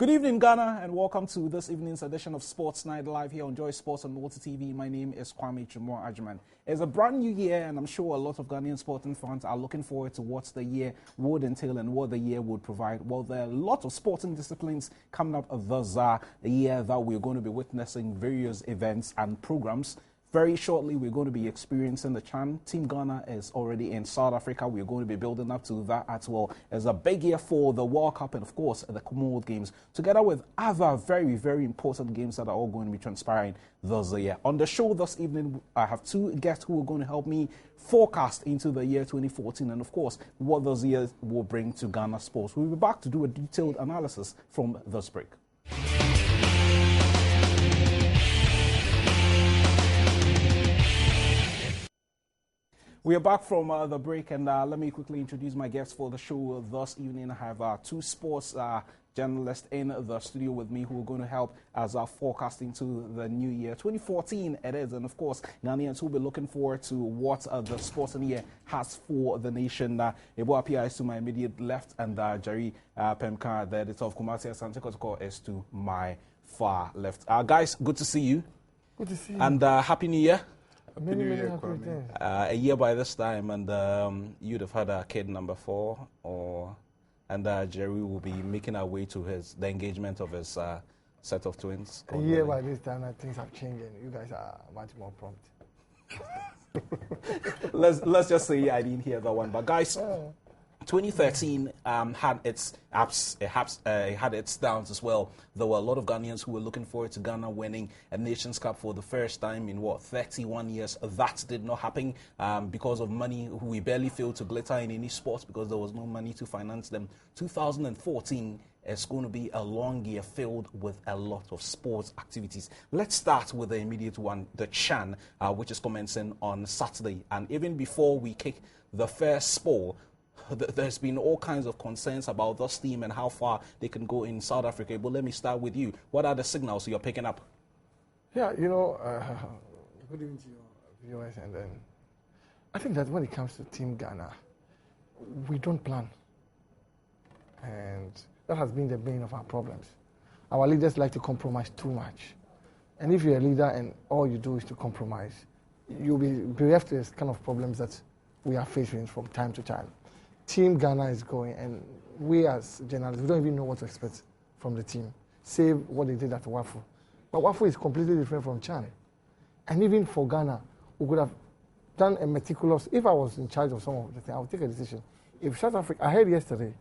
Good evening, Ghana, and welcome to this evening's edition of Sports Night Live here on Joy Sports on Multi TV. My name is Kwame, Dwomoh, Agyemang. It's a brand new year, and I'm sure a lot of Ghanaian sporting fans are looking forward to what the year would entail and what the year would provide. Well, there are a lot of sporting disciplines coming up this year that we're going to be witnessing various events and programs. Very shortly, we're going to be experiencing the CHAN. Team Ghana is already in South Africa. We're going to be building up to that as well. It's a big year for the World Cup and, of course, the Commonwealth Games, together with other very, very important games that are all going to be transpiring this year. On the show this evening, I have two guests who are going to help me forecast into the year 2014 and, of course, what this year will bring to Ghana sports. We'll be back to do a detailed analysis from this break. We are back from the break, and let me quickly introduce my guests for the show this evening. I have two sports journalists in the studio with me who are going to help as our forecasting to the new year. 2014 it is, and of course, Ghanaians will be looking forward to what the sporting year has for the nation. Ebo Apia is to my immediate left, and Jerry Pemka, the editor of Kumasi Asante Kotoko, is to my far left. Guys, good to see you. Good to see you. And Happy New Year. Many happy returns. A year by this time, and you'd have had a kid number 4, and Jerry will be making our way to the engagement of his set of twins. A year by this time, things have changed, and you guys are much more prompt. let's just say I didn't hear that one, but guys. 2013 had its ups, it had its downs as well. There were a lot of Ghanaians who were looking forward to Ghana winning a Nations Cup for the first time in 31 years. That did not happen because of money. We barely failed to glitter in any sports because there was no money to finance them. 2014 is going to be a long year filled with a lot of sports activities. Let's start with the immediate one, the CHAN, which is commencing on Saturday. And even before we kick the first sport, there's been all kinds of concerns about this team and how far they can go in South Africa. But let me start with you. What are the signals you're picking up? Yeah, good evening to your viewers. And then I think that when it comes to Team Ghana, we don't plan. And that has been the bane of our problems. Our leaders like to compromise too much. And if you're a leader and all you do is to compromise, you'll be bereft to this kind of problems that we are facing from time to time. Team Ghana is going, and we as journalists, we don't even know what to expect from the team, save what they did at WAFU. But WAFU is completely different from CHAN. And even for Ghana, we could have done a meticulous, if I was in charge of some of the things, I would take a decision. If South Africa, I heard yesterday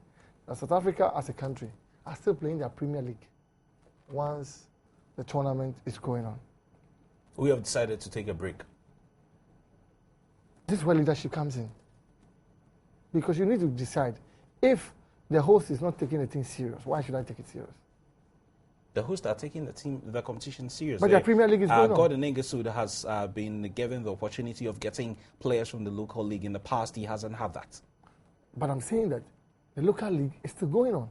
that South Africa as a country are still playing their Premier League once the tournament is going on. We have decided to take a break. This is where leadership comes in. Because you need to decide, if the host is not taking the thing serious, why should I take it serious? The hosts are taking the competition serious. But the Premier League is going on. Gordon Engesud has been given the opportunity of getting players from the local league. In the past, he hasn't had that. But I'm saying that the local league is still going on.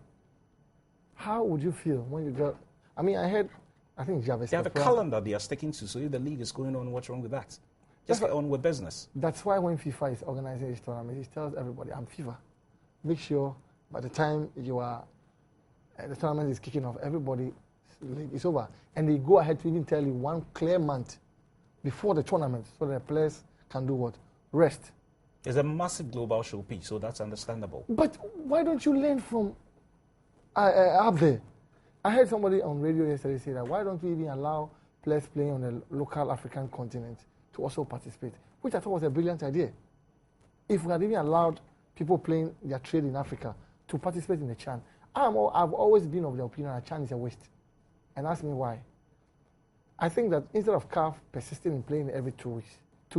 How would you feel when you got... I think Javis... They have a calendar they are sticking to, so if the league is going on, what's wrong with that? Just get on with business. That's why when FIFA is organizing this tournament, it tells everybody, I'm FIFA. Make sure by the time the tournament is kicking off, everybody is over. And they go ahead to even tell you one clear month before the tournament so that the players can do what? Rest. It's a massive global showpiece, so that's understandable. But why don't you learn from up there? I heard somebody on radio yesterday say that why don't we even allow players playing on the local African continent to also participate, which I thought was a brilliant idea. If we had even allowed people playing their trade in Africa to participate in the CHAN, I've always been of the opinion that CHAN is a waste. And ask me why. I think that instead of CAF persisting in playing every 2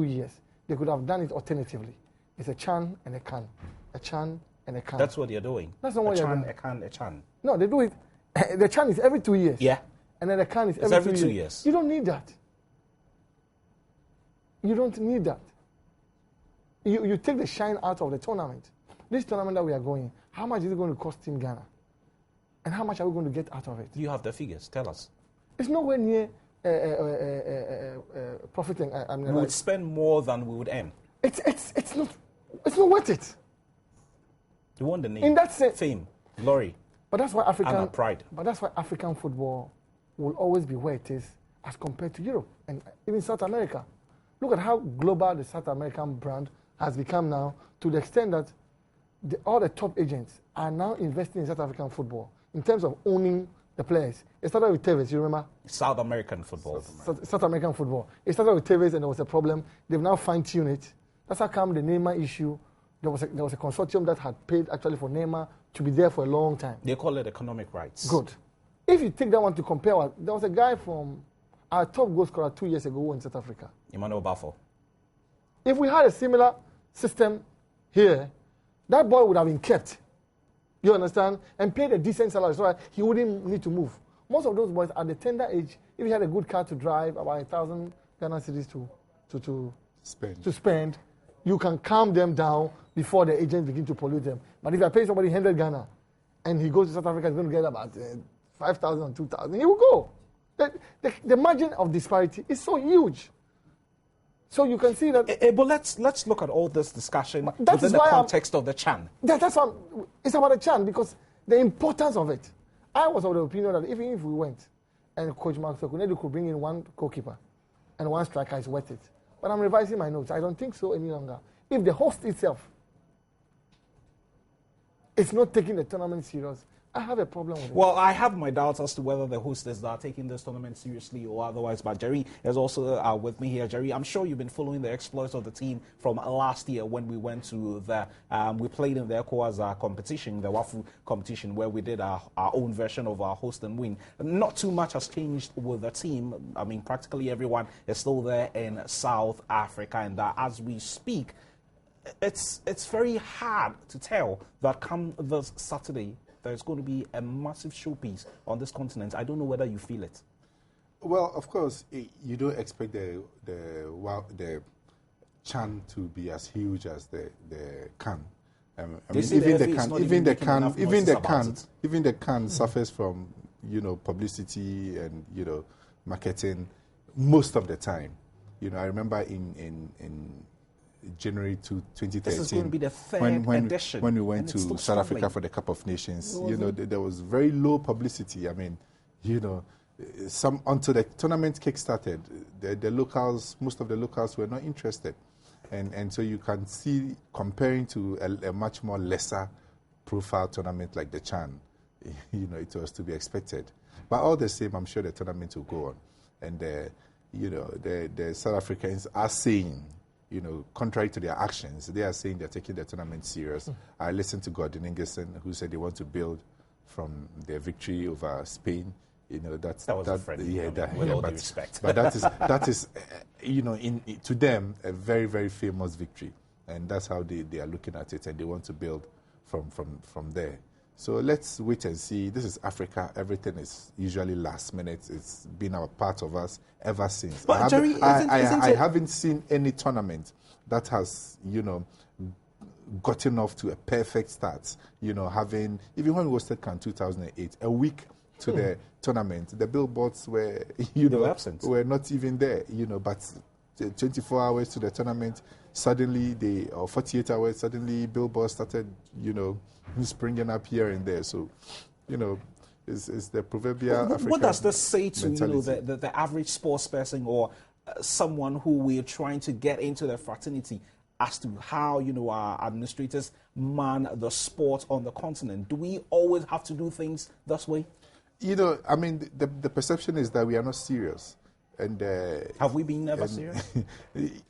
years, they could have done it alternatively. It's a CHAN and a CAN. A CHAN and a CAN. That's what they're doing. That's not what they're doing. A CHAN, a CHAN. No, they do it. The CHAN is every 2 years. Yeah. And then the CAN is every 2 years. You don't need that. You don't need that. You take the shine out of the tournament. This tournament that we are going, how much is it going to cost Team Ghana? And how much are we going to get out of it? You have the figures. Tell us. It's nowhere near profiting. We would spend more than we would earn. It's not worth it. You want the name? In that sense, fame, glory. But that's why pride. But that's why African football will always be where it is as compared to Europe and even South America. Look at how global the South American brand has become now, to the extent that all the top agents are now investing in South African football in terms of owning the players. It started with Tevez, you remember? South American football. South American football. It started with Tevez and there was a problem. They've now fine-tuned it. That's how come the Neymar issue, there was a consortium that had paid actually for Neymar to be there for a long time. They call it economic rights. Good. If you take that one to compare, there was a guy from our top goal scorer 2 years ago in South Africa. Emmanuel. If we had a similar system here, that boy would have been kept. You understand? And paid a decent salary so that he wouldn't need to move. Most of those boys at the tender age, if he had a good car to drive, about 1,000 Ghana cedis to spend, you can calm them down before the agents begin to pollute them. But if I pay somebody 100 Ghana and he goes to South Africa, he's going to get about 5,000 or 2,000, he will go. The margin of disparity is so huge. So you can see that. But let's look at all this discussion within the context of the CHAN. That's why it's about the CHAN, because the importance of it. I was of the opinion that even if we went and Coach Mark Sokunedu could bring in one goalkeeper and one striker, is worth it. But I'm revising my notes. I don't think so any longer. If the host itself is not taking the tournament serious, I have a problem with it. Well, I have my doubts as to whether the hostess are taking this tournament seriously or otherwise. But Jerry is also with me here. Jerry, I'm sure you've been following the exploits of the team from last year when we went to we played in the ECOWAS competition, the WAFU competition, where we did our own version of our host and win. Not too much has changed with the team. I mean, practically everyone is still there in South Africa, and as we speak, it's very hard to tell that come this Saturday, there's going to be a massive showpiece on this continent. I don't know whether you feel it. Well, of course, you don't expect the CHAN to be as huge as the CAN. I mean, even the CAN suffers from publicity and marketing most of the time. I remember in January 2013. This is going to be the third edition. When we went to South Africa for the Cup of Nations, there was very low publicity. I mean, until the tournament kick-started, most of the locals were not interested. And so you can see, comparing to a much more lesser profile tournament like the CHAN, it was to be expected. But all the same, I'm sure the tournament will go on. And, the South Africans are saying, contrary to their actions, they are saying they're taking the tournament serious. I listened to Gordon Ingerson, who said they want to build from their victory over Spain. That was a friendly, with all due respect. But that is, to them, a very, very famous victory, and that's how they are looking at it, and they want to build from there. So let's wait and see. This is Africa. Everything is usually last minute. It's been a part of us ever since. But Jerry, I haven't seen any tournament that has, gotten off to a perfect start. Having, even when we hosted CAN 2008, a week to the tournament, the billboards were, absent. Were not even there. But 24 hours to the tournament, suddenly or 48 hours, suddenly billboards started, springing up here and there. So, it's the proverbial African what does this say to mentality. the average sports person or someone who we're trying to get into the fraternity as to how our administrators man the sport on the continent? Do we always have to do things this way? I mean, the perception is that we are not serious. And have we been never serious?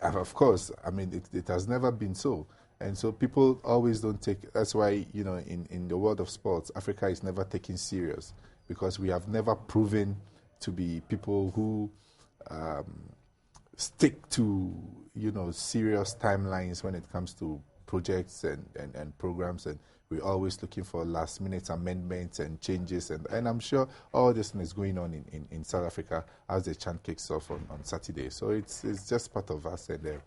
Of course. I mean, it has never been so. And so people always don't take. That's why, in the world of sports, Africa is never taken serious, because we have never proven to be people who stick to, serious timelines when it comes to projects and programs. And we're always looking for last-minute amendments and changes. And I'm sure all this is going on in South Africa as the CHAN kicks off on Saturday. So it's just part of us. And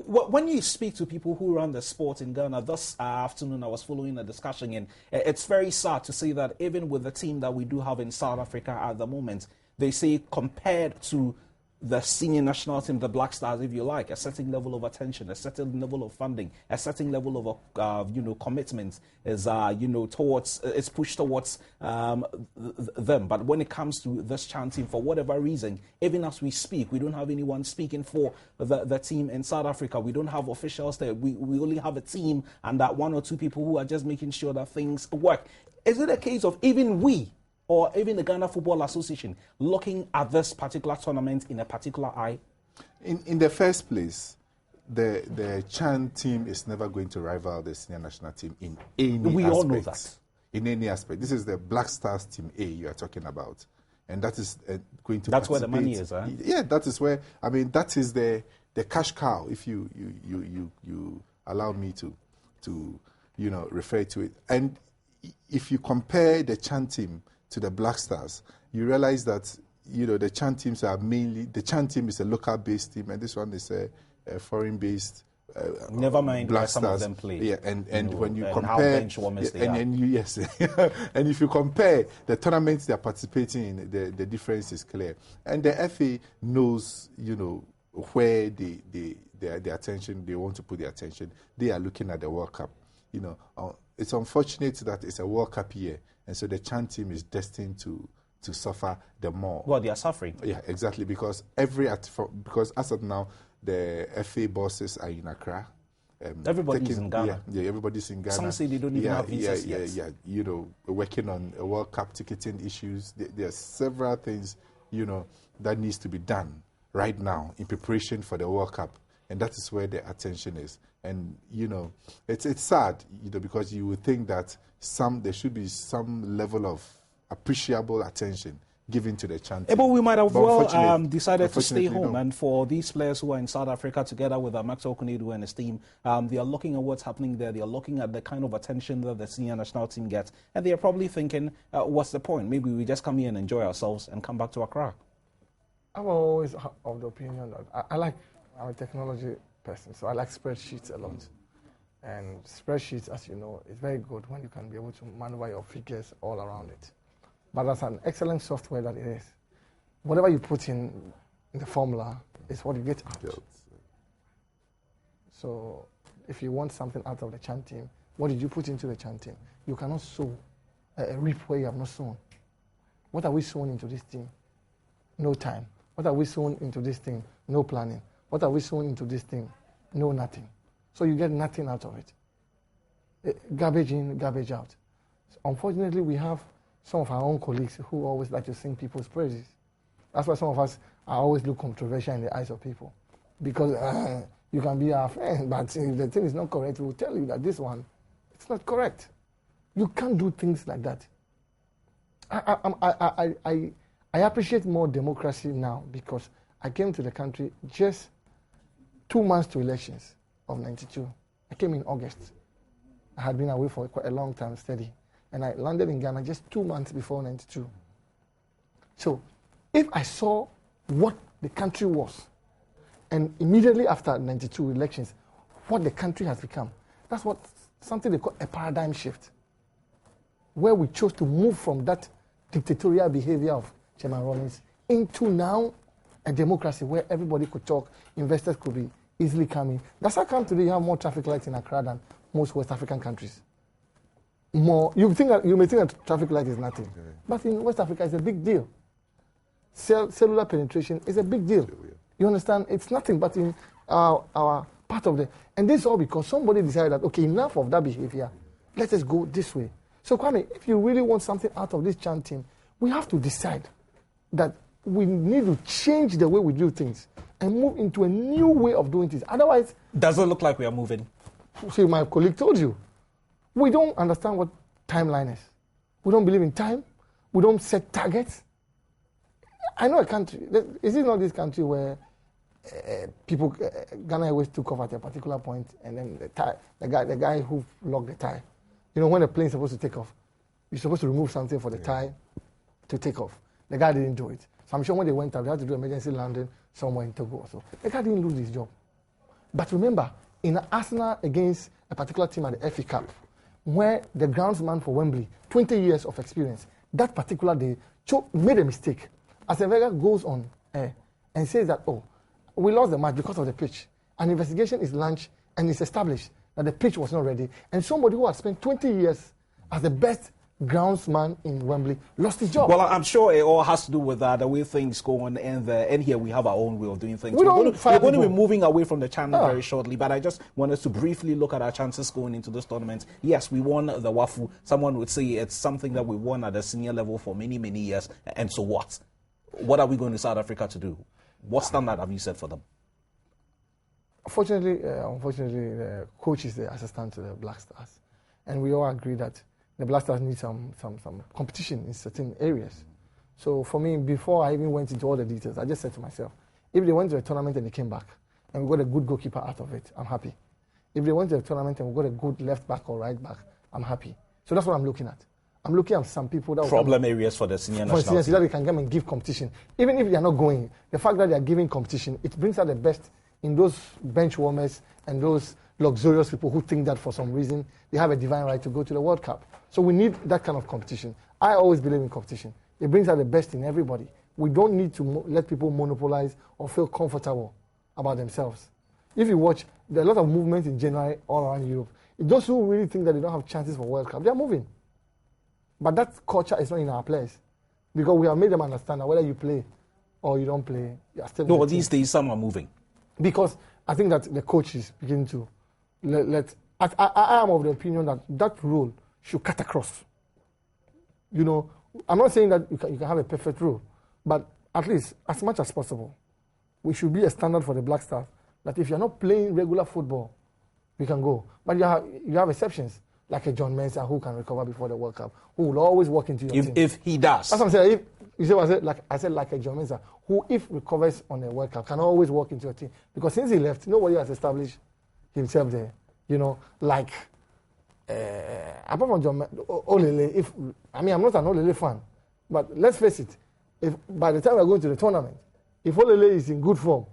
when you speak to people who run the sport in Ghana, this afternoon I was following a discussion, and it's very sad to say that even with the team that we do have in South Africa at the moment, they say compared to the senior national team, the Black Stars, if you like, a certain level of attention, a certain level of funding, a certain level of commitment is towards it's pushed towards them. But when it comes to this Chan team, for whatever reason, even as we speak, we don't have anyone speaking for the team in South Africa. We don't have officials there. We only have a team and that one or two people who are just making sure that things work. Is it a case of even we, or even the Ghana Football Association, looking at this particular tournament in a particular eye? In the first place, the Chan team is never going to rival the senior national team in any aspect. We all know that. In any aspect. This is the Black Stars Team A you are talking about. And that is going to That's where the money is, huh? Yeah, that is where, that is the cash cow, if you allow me to refer to it. And if you compare the Chan team to the Black Stars, you realize that the Chan teams are mainly, the Chan team is a local-based team, and this one is a foreign-based. Never mind Black where some Stars. of them play. Yeah, and when you and compare, how bench warmers they are. And if you compare the tournaments they are participating in, the difference is clear. And the FA knows, where their attention, they want to put their attention. They are looking at the World Cup. It's unfortunate that it's a World Cup year, and so the Chan team is destined to suffer the more. Well, they are suffering. Yeah, exactly, because because as of now, the FA bosses are in Accra. Everybody's in Ghana. Yeah, everybody's in Ghana. Some say they don't even have visas yet. Yeah, working on a World Cup ticketing issues. There are several things, that needs to be done right now in preparation for the World Cup. And that is where the attention is. And, it's sad, because you would think that there should be some level of appreciable attention given to the Chan team. But we might have decided to stay home. No. And for these players who are in South Africa, together with Maxwell Kunedu and his team, they are looking at what's happening there. They are looking at the kind of attention that the senior national team gets. And they are probably thinking, what's the point? Maybe we just come here and enjoy ourselves and come back to Accra. I'm always of the opinion that I'm a technology person, so I like spreadsheets a lot. And spreadsheets, as you know, is very good when you can be able to maneuver your figures all around it. But that's an excellent software that it is. Whatever you put in the formula is what you get out. Yes. So if you want something out of the Chan team, what did you put into the Chan team? You cannot sow a reap where you have not sown. What are we sowing into this team? No time. What are we sowing into this thing? No planning. What are we sowing into this thing? No nothing. So you get nothing out of it. Garbage in, garbage out. So unfortunately, we have some of our own colleagues who always like to sing people's praises. That's why some of us always look controversial in the eyes of people. Because you can be our friend, but if the thing is not correct, we will tell you that this one, it's not correct. You can't do things like that. I appreciate more democracy now because I came to the country just 2 months to elections of 92. I came in August. I had been away for quite a long time studying. And I landed in Ghana just 2 months before 92. So if I saw what the country was, and immediately after 92 elections, what the country has become, that's what something they call a paradigm shift, where we chose to move from that dictatorial behavior of Chairman Rawlings into now a democracy where everybody could talk, investors could be easily coming. That's how come today you have more traffic lights in Accra than most West African countries. More, you may think that traffic light is nothing, but in West Africa it's a big deal. Cellular penetration is a big deal. You understand? It's nothing but in our part of the... And this is all because somebody decided that, okay, enough of that behavior. Let us go this way. So, Kwame, if you really want something out of this Chan team, we have to decide that we need to change the way we do things and move into a new way of doing things. Otherwise... Doesn't look like we are moving. See, my colleague told you. We don't understand what timeline is. We don't believe in time. We don't set targets. I know a country. Is it not this country where people, Ghana Airways took off at a particular point, and then the guy who locked the tie, when the plane is supposed to take off, you're supposed to remove something for the tie to take off. The guy didn't do it. So I'm sure when they went out, they had to do emergency landing somewhere in Togo or so. The guy didn't lose his job. But remember, in Arsenal against a particular team at the FA Cup, where the groundsman for Wembley, 20 years of experience, that particular day, made a mistake. As a Vega goes on and says that, oh, we lost the match because of the pitch. An investigation is launched and it's established that the pitch was not ready. And somebody who has spent 20 years as the best groundsman in Wembley lost his job. Well, I'm sure it all has to do with the way things go on, and here we have our own way of doing things. We're going to be people. moving away from the channel very shortly, but I just want us to briefly look at our chances going into this tournament. Yes, we won the WAFU. Someone would say it's something that we won at the senior level for many, many years, and so what? What are we going to South Africa to do? What standard have you set for them? Unfortunately, the coach is the assistant to the Black Stars, and we all agree that the Black Stars need some competition in certain areas. So for me, before I even went into all the details, I just said to myself, if they went to a tournament and they came back and we got a good goalkeeper out of it, I'm happy. If they went to a tournament and we got a good left back or right back, I'm happy. So that's what I'm looking at. I'm looking at some people that problem areas for the senior national team. That they can come and give competition. Even if they are not going, the fact that they are giving competition, it brings out the best in those bench warmers and those luxurious people who think that for some reason they have a divine right to go to the World Cup. So we need that kind of competition. I always believe in competition. It brings out the best in everybody. We don't need to let people monopolize or feel comfortable about themselves. If you watch, there are a lot of movements in January all around Europe. Those who really think that they don't have chances for World Cup, they are moving. But that culture is not in our place because we have made them understand that whether you play or you don't play, you are still. No, these days some are moving. Because I think that the coach is beginning to I am of the opinion that that rule should cut across. You know, I'm not saying that you can have a perfect rule, but at least as much as possible, we should be a standard for the Black Stars that if you're not playing regular football, we can go. But you have exceptions, like a John Mensah who can recover before the World Cup, who will always walk into your team. If he does. That's what I'm saying. If, you see what I said? Like a John Mensah, who, if recovers on the World Cup, can always walk into your team. Because since he left, nobody has established himself there. You know, like, apart from John Olele, I'm not an Olele fan, but let's face it, if by the time we're going to the tournament, if Olele is in good form,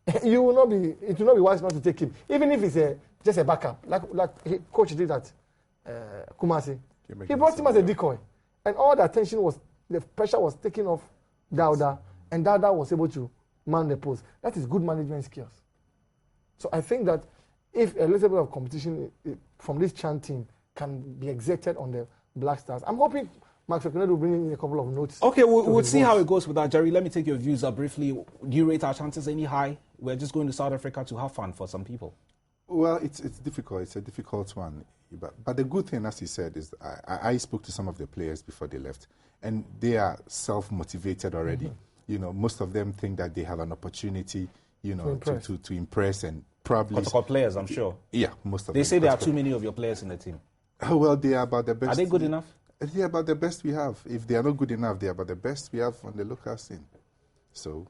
it will not be wise not to take him, even if it's just a backup, like coach did at Kumasi. He brought him as a decoy, and all the pressure was taken off Dauda, and Dauda was able to man the post. That is good management skills. So I think that if a little bit of competition from this Chan team can be exerted on the Black Stars, I'm hoping Max Okonedo will bring in a couple of notes. Okay, we'll see how it goes with that. Jerry, let me take your views briefly. Do you rate our chances any high? We're just going to South Africa to have fun for some people. Well, it's difficult. It's a difficult one. But the good thing, as he said, is I spoke to some of the players before they left, and they are self-motivated already. Mm-hmm. You know, most of them think that they have an opportunity, you know, to impress and probably... Protocol players, I'm sure. Yeah, most of them. They say there are too many of your players in the team. Well, they are about the best. Are they good enough? They are about the best we have. If they are not good enough, they are about the best we have on the local scene. So...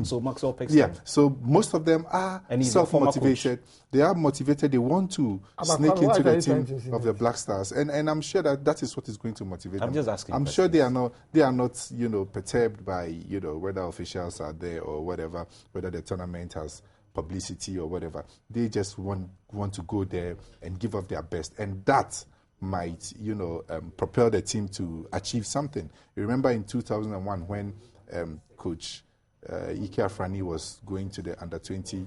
So Maxwell picks yeah, them. so most of them are self-motivated. They are motivated. They want to sneak into the team of the Black Stars, and I'm sure that is what is going to motivate them. I'm just asking. I'm sure they are not you know, perturbed by, you know, whether officials are there or whatever, whether the tournament has publicity or whatever. They just want to go there and give up their best, and that might, you know, propel the team to achieve something. You remember in 2001 when Coach Ike Afrani was going to the Under-20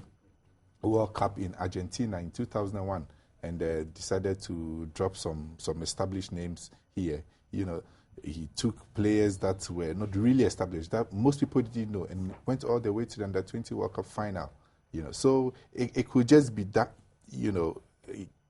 World Cup in Argentina in 2001 and decided to drop some established names here. You know, he took players that were not really established, that most people didn't know, and went all the way to the Under-20 World Cup final. You know, so it could just be that, you know,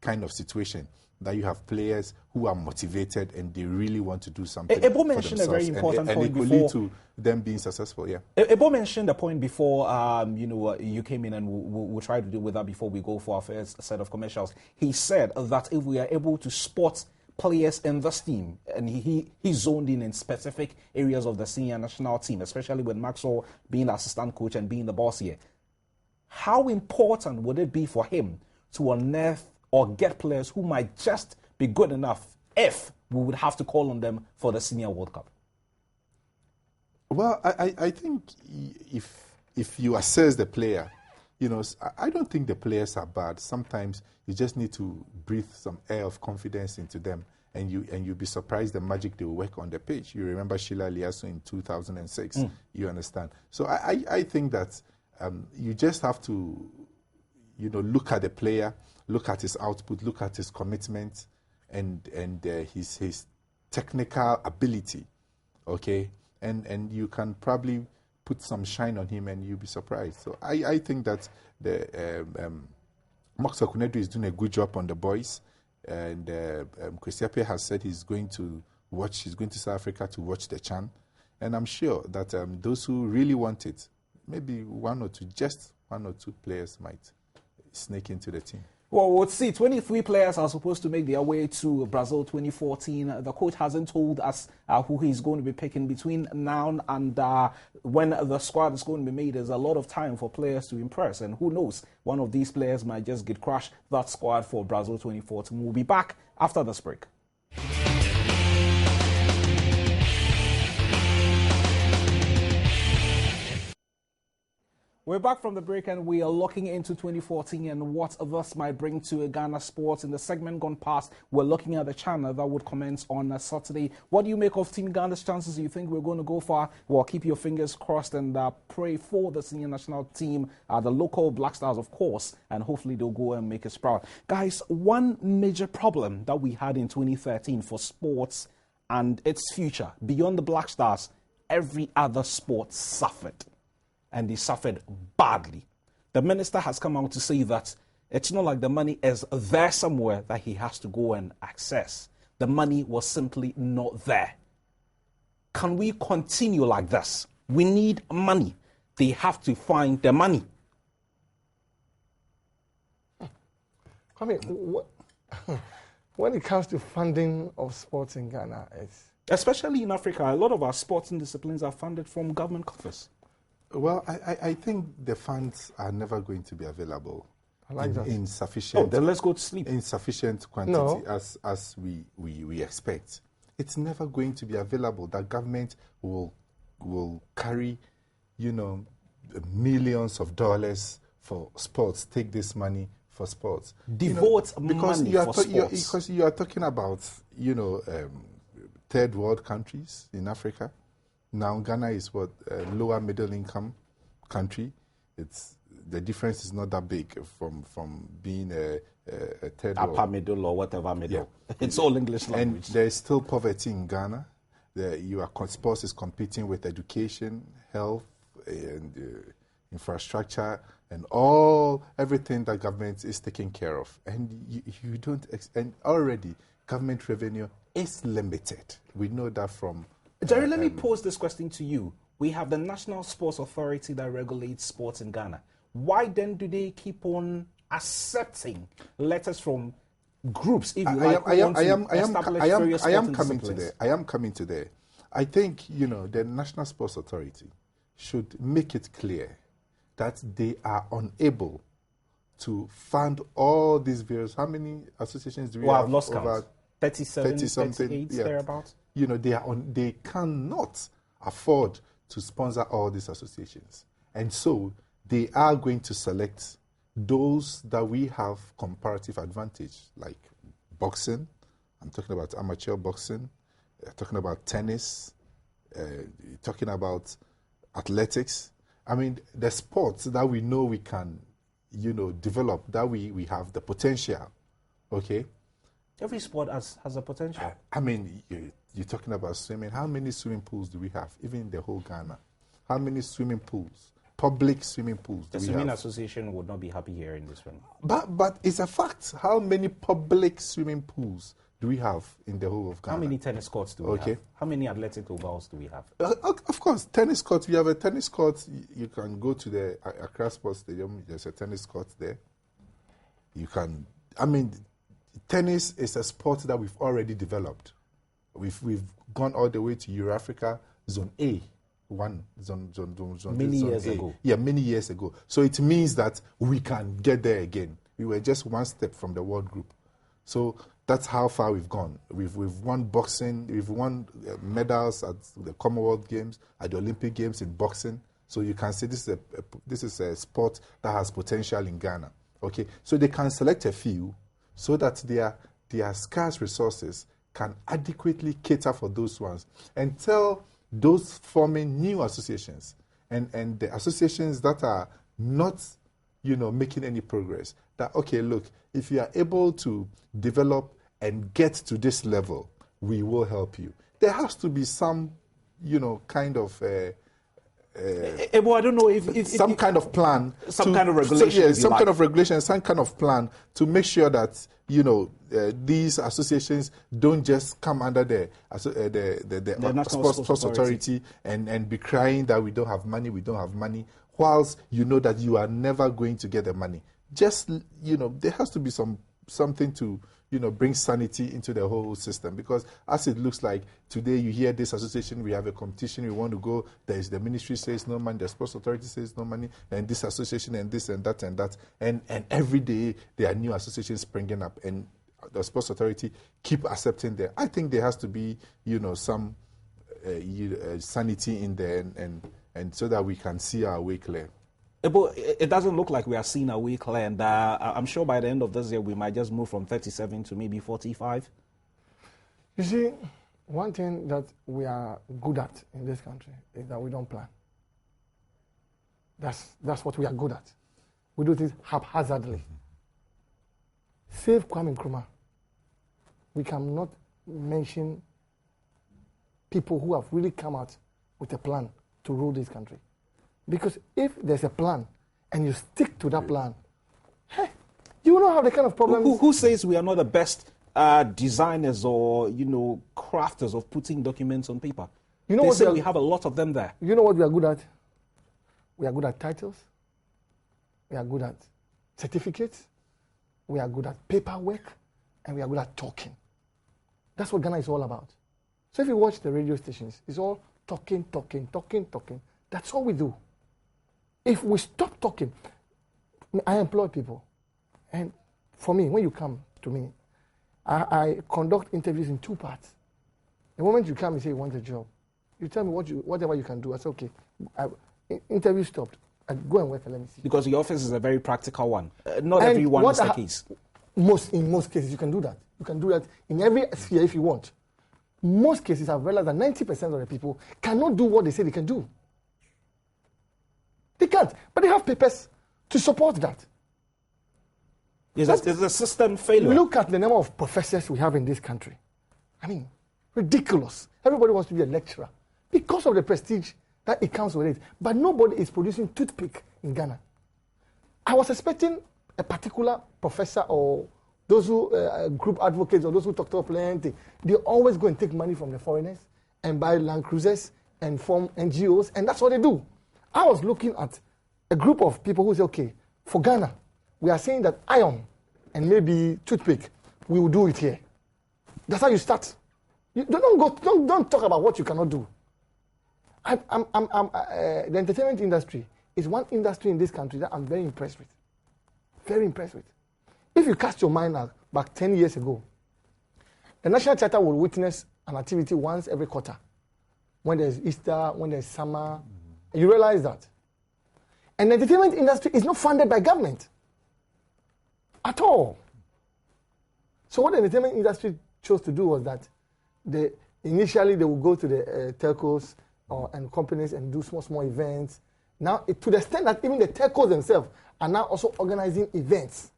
kind of situation, that you have players who are motivated and they really want to do something Ebo mentioned a very important point and it could lead to them being successful, yeah. Ebo mentioned a point before, you know, you came in, and we'll try to deal with that before we go for our first set of commercials. He said that if we are able to spot players in this team, and he zoned in specific areas of the senior national team, especially with Maxwell being the assistant coach and being the boss here, how important would it be for him to unearth or get players who might just be good enough if we would have to call on them for the Senior World Cup? Well, I think if you assess the player, I don't think the players are bad. Sometimes you just need to breathe some air of confidence into them, and you'll be surprised the magic they will work on the pitch. You remember Sheila Liasso in 2006. You understand? So I think that you just have to, look at the player, look at his output, look at his commitment, and his technical ability, okay? And you can probably put some shine on him and you'll be surprised. So I think that the Max Okunedu is doing a good job on the boys. And Kwesiapia has said he's going to South Africa to watch the CHAN. And I'm sure that those who really want it, maybe just one or two players might snake into the team. Well, we'll see. 23 players are supposed to make their way to Brazil 2014. The coach hasn't told us who he's going to be picking between now and when the squad is going to be made. There's a lot of time for players to impress. And who knows, one of these players might just get crushed that squad for Brazil 2014. We'll be back after this break. We're back from the break and we are looking into 2014 and what this might bring to Ghana sports. In the segment gone past, we're looking at the CHAN that would commence on Saturday. What do you make of Team Ghana's chances? Do you think we're going to go far? Well, keep your fingers crossed and pray for the senior national team, the local Black Stars, of course, and hopefully they'll go and make us proud. Guys, one major problem that we had in 2013 for sports and its future, beyond the Black Stars, every other sport suffered. And they suffered badly. The minister has come out to say that it's not like the money is there somewhere that he has to go and access. The money was simply not there. Can we continue like this? We need money. They have to find the money. Kwame, when it comes to funding of sports in Ghana, especially in Africa, a lot of our sporting disciplines are funded from government coffers. Well, I think the funds are never going to be available in sufficient. Oh, then let's go to sleep. In sufficient quantity as we expect. It's never going to be available. The government will carry, millions of dollars for sports. Take this money for sports. Devote money for sports. Because you are talking about, third world countries in Africa. Now Ghana is lower middle income country. The difference is not that big from being a third world. Upper middle or whatever middle. Yeah. It's all English language. And there is still poverty in Ghana. Sports is competing with education, health, and infrastructure, and everything that government is taking care of. And you don't. And already government revenue is limited. We know that from. Jerry, let me pose this question to you. We have the National Sports Authority that regulates sports in Ghana. Why then do they keep on accepting letters from groups? If you like, I am coming to there. I think, the National Sports Authority should make it clear that they are unable to fund all these various. How many associations do we have? I've lost count. 37, 38, thereabouts. They cannot afford to sponsor all these associations. And so they are going to select those that we have comparative advantage, like boxing. I'm talking about amateur boxing, talking about tennis, talking about athletics. I mean, the sports that we know we can, develop, that we have the potential, okay? Every sport has a potential. I mean, you're talking about swimming. How many swimming pools do we have, even in the whole Ghana? How many swimming pools, public swimming pools do we have? The Swimming Association would not be happy hearing this one. But it's a fact. How many public swimming pools do we have in the whole of Ghana? How many tennis courts do we have? How many athletic ovals do we have? Of course, tennis courts. We have a tennis court. You can go to the Accra Sports Stadium. There's a tennis court there. Tennis is a sport that we've already developed. We've gone all the way to Euro-Africa Zone A, many years ago. Yeah, many years ago. So it means that we can get there again. We were just one step from the world group. So that's how far we've gone. We've won boxing. We've won medals at the Commonwealth Games, at the Olympic Games in boxing. So you can say this is a sport that has potential in Ghana. Okay, so they can select a few so that their scarce resources can adequately cater for those ones, and tell those forming new associations and the associations that are not, making any progress, that, okay, look, if you are able to develop and get to this level, we will help you. There has to be some, kind of... I don't know if some kind of plan, some kind of regulation, kind of regulation, some kind of plan to make sure that these associations don't just come under the National Sports Authority and be crying that we don't have money, whilst you know that you are never going to get the money. Just there has to be something to bring sanity into the whole system, because as it looks like today, you hear this association, we have a competition, we want to go, the ministry says no money, the Sports Authority says no money, and this association and this and that, and every day there are new associations springing up, and the Sports Authority keep accepting them. I think there has to be some sanity in there, and so that we can see our way clear. But it doesn't look like we are seeing a way clear, and I'm sure by the end of this year we might just move from 37 to maybe 45. You see, one thing that we are good at in this country is that we don't plan. That's what we are good at. We do things haphazardly. Save Kwame Nkrumah, we cannot mention people who have really come out with a plan to rule this country. Because if there's a plan and you stick to that plan, you will not have the kind of problems. Who says we are not the best designers or crafters of putting documents on paper? They say we have a lot of them there. You know what we are good at? We are good at titles. We are good at certificates. We are good at paperwork, and we are good at talking. That's what Ghana is all about. So if you watch the radio stations, it's all talking. That's all we do. If we stop talking, I employ people. And for me, when you come to me, I conduct interviews in two parts. The moment you come and say you want a job, you tell me whatever you can do. I say, okay, interview stopped. I go and work and let me see. Because your office is a very practical one. Not everyone is the case. In most cases, you can do that. You can do that in every sphere if you want. Most cases, I've realized that 90% of the people cannot do what they say they can do. They can't, but they have papers to support that. Is a system failure? Look at the number of professors we have in this country. I mean, ridiculous. Everybody wants to be a lecturer because of the prestige that it comes with it. But nobody is producing toothpick in Ghana. I was expecting a particular professor or those who group advocates or those who talk to plenty. They always go and take money from the foreigners and buy Land Cruisers and form NGOs, and that's what they do. I was looking at a group of people who say, okay, for Ghana, we are saying that iron and maybe toothpick, we will do it here. That's how you start. You don't talk about what you cannot do. The entertainment industry is one industry in this country that I'm very impressed with. Very impressed with. If you cast your mind back 10 years ago, the National Theatre will witness an activity once every quarter. When there's Easter, when there's summer, you realize that. And the entertainment industry is not funded by government at all. So what the entertainment industry chose to do was that initially they would go to the telcos and companies and do small events. Now, to the extent that even the telcos themselves are now also organizing events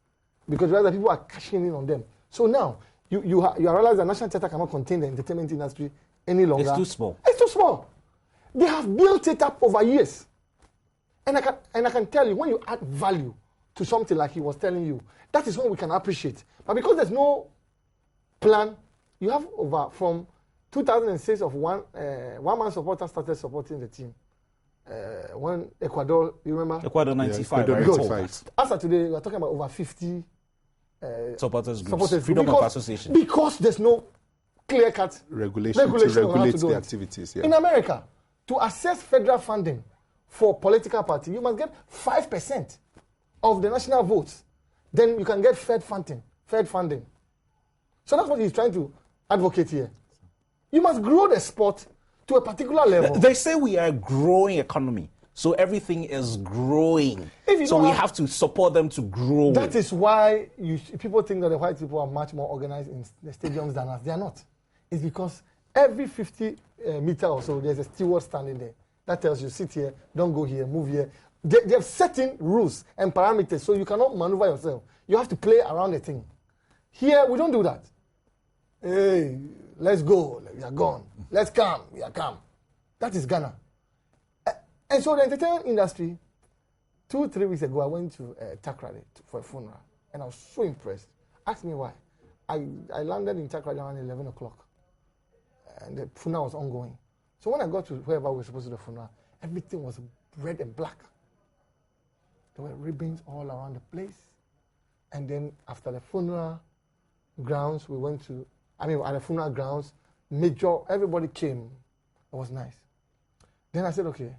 because rather people are cashing in on them. So now, you realize that National Theatre cannot contain the entertainment industry any longer. It's too small. It's too small. They have built it up over years. And I can tell you, when you add value to something like he was telling you, that is when we can appreciate. But because there's no plan, you have from 2006 of one man supporter started supporting the team. When Ecuador, you remember? Ecuador 95. As of today, we are talking about over 50 supporters groups. Freedom of association. Because there's no clear-cut regulation to regulate the activities. Yeah. In America, to access federal funding for political party, you must get 5% of the national votes. Then you can get Fed funding. So that's what he's trying to advocate here. You must grow the sport to a particular level. They say we are a growing economy. So everything is growing. So we have to support them to grow. That is why people think that the white people are much more organized in the stadiums than us. They are not. It's because every 50 meter or so, there's a steward standing there. That tells you, sit here, don't go here, move here. They have certain rules and parameters, so you cannot maneuver yourself. You have to play around the thing. Here, we don't do that. Hey, let's go. We are gone. Let's come. We are calm. That is Ghana. And so the entertainment industry, 2-3 weeks ago, I went to Takrady for a funeral, and I was so impressed. Ask me why. I landed in Takrady around 11 o'clock, and the funeral was ongoing. So when I got to wherever we were supposed to do the funeral, everything was red and black. There were ribbons all around the place. And then after the funeral grounds, at the funeral grounds, everybody came. It was nice. Then I said, okay,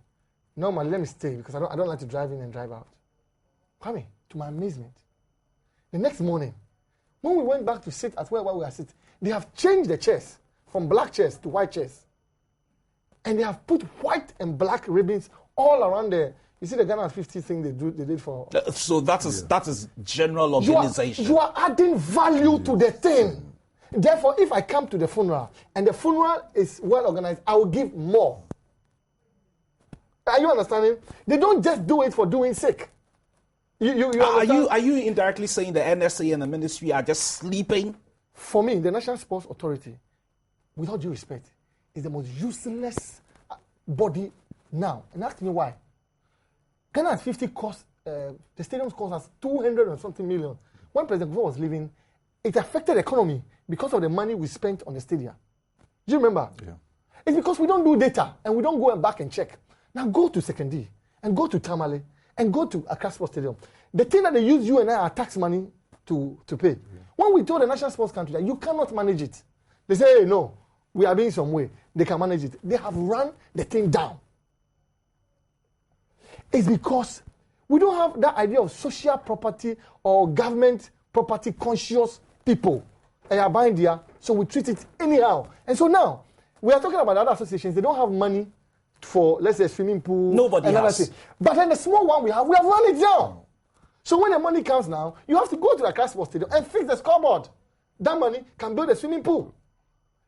normally let me stay because I don't like to drive in and drive out. Kwame, to my amazement, the next morning, when we went back to sit at where we were sitting, they have changed the chairs from black chairs to white chairs. And they have put white and black ribbons all around there. You see the Ghana 50 thing they did for... So that is general organization. You are adding value to the thing. Therefore, if I come to the funeral and the funeral is well organized, I will give more. Are you understanding? They don't just do it for doing sake. Are you indirectly saying the NSA and the ministry are just sleeping? For me, the National Sports Authority, with all due respect, is the most useless body now. And ask me why. Ghana at 50 cost, the stadiums cost us 200 and something million. When President Dwomoh was leaving, it affected the economy because of the money we spent on the stadium. Do you remember? Yeah. It's because we don't do data and we don't go back and check. Now go to Sekondi and go to Tamale and go to Accra Sports Stadium. The thing that they use you and I are tax money to pay. Yeah. When we told the National Sports Council that you cannot manage it, they say, hey, no, we are being some way. They can manage it. They have run the thing down. It's because we don't have that idea of social property or government property conscious people. They are buying there, so we treat it anyhow. And so now, we are talking about other associations. They don't have money for, let's say, swimming pool. Nobody has. But then the small one we have run it down. So when the money comes now, you have to go to the Accra Sports Stadium and fix the scoreboard. That money can build a swimming pool.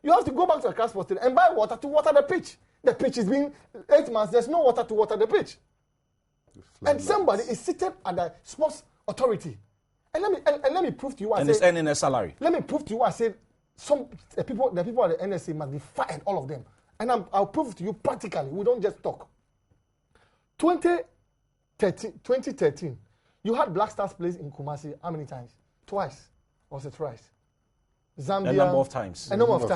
You have to go back to the Accra Sports Stadium and buy water to water the pitch. The pitch is being 8 months. There's no water to water the pitch. And somebody is seated at the sports authority. And let me prove to you. It's earning a salary. Let me prove to you. I said the people at the NSA must be fired, all of them. And I'll prove to you practically. We don't just talk. 2013, you had Black Stars plays in Kumasi how many times? Twice. Or was it thrice? Zambia. A number of times. A number of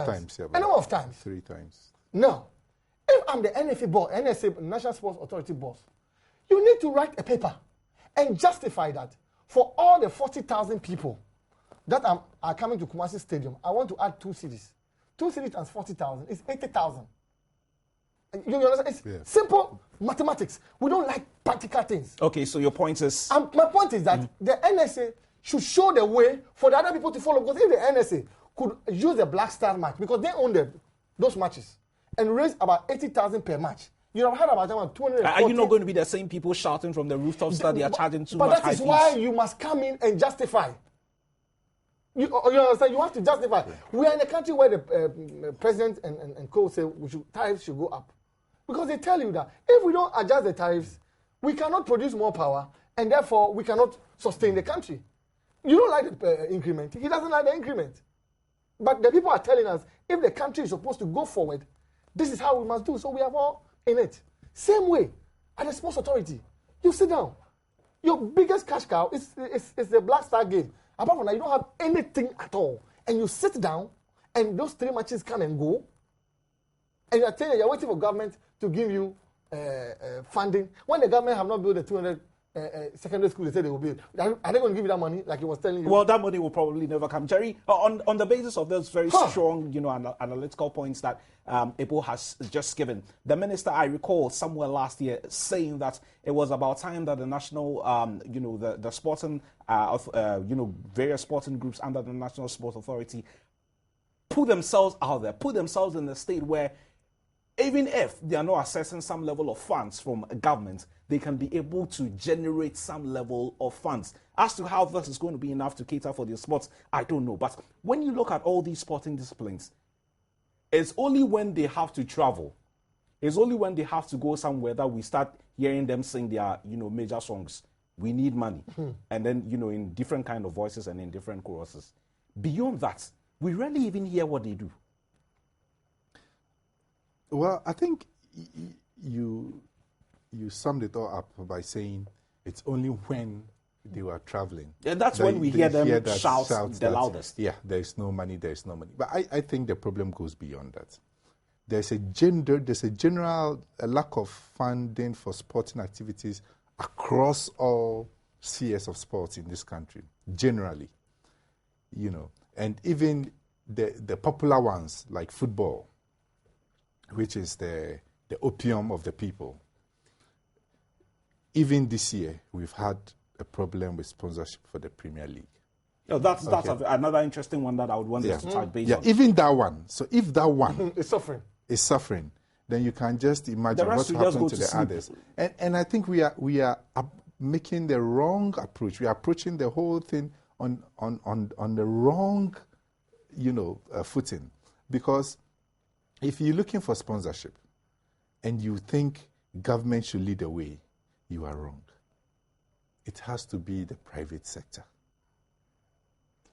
times. 3 times. Now, if I'm the NSA, National Sports Authority boss, you need to write a paper and justify that for all the 40,000 people that are coming to Kumasi Stadium. I want to add 2 cities. 2 cities times 40,000 is 80,000. You understand? It's simple mathematics. We don't like practical things. Okay, so your point is... my point is that the NSA should show the way for the other people to follow. Because if the NSA could use the Black Star match, because they own those matches, and raise about 80,000 per match, you have heard about 240. Are you not going to be the same people shouting from the rooftops that they are charging too much? But that is why you must come in and justify. You understand? You have to justify. Yeah. We are in a country where the president and co say tariffs should go up. Because they tell you that if we don't adjust the tariffs, we cannot produce more power, and therefore we cannot sustain the country. You don't like the increment. He doesn't like the increment. But the people are telling us, if the country is supposed to go forward, this is how we must do. So we are all in it. Same way, at the sports authority, you sit down. Your biggest cash cow is the Black Star game. Apart from that, you don't have anything at all. And you sit down, and those 3 matches come and go, and you are telling you're waiting for government to give you funding. When the government have not built the 200 secondary school, they say they will build. Are they going to give you that money like he was telling you? Well, that money will probably never come. Jerry, on the basis of those very strong, analytical points that Ipo has just given, the minister, I recall somewhere last year saying that it was about time that the national, the sporting, various sporting groups under the National Sports Authority put themselves out there, put themselves in a state where even if they are not accessing some level of funds from a government, they can be able to generate some level of funds. As to how this is going to be enough to cater for their sports, I don't know. But when you look at all these sporting disciplines, it's only when they have to travel, it's only when they have to go somewhere that we start hearing them sing their, major songs. We need money. And then, in different kind of voices and in different choruses. Beyond that, we rarely even hear what they do. Well, I think you summed it all up by saying it's only when they were traveling. And that's when we hear them shout the loudest. Yeah, there is no money, there is no money. But I think the problem goes beyond that. There's a general lack of funding for sporting activities across all spheres of sports in this country, generally. And even the popular ones like football, which is the opium of the people. Even this year, we've had a problem with sponsorship for the Premier League. Oh, that's another interesting one that I would want us to touch base on. Even that one. So if that one is suffering, then you can just imagine what happened to the others. And I think we are making the wrong approach. We are approaching the whole thing on the wrong, footing, because if you're looking for sponsorship and you think government should lead the way, you are wrong. It has to be the private sector.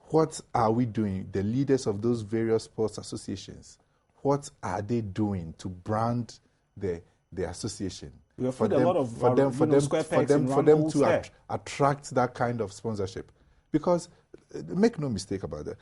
What are we doing? The leaders of those various sports associations, what are they doing to brand the association? We have put a lot of for them to attract that kind of sponsorship. Because, make no mistake about that,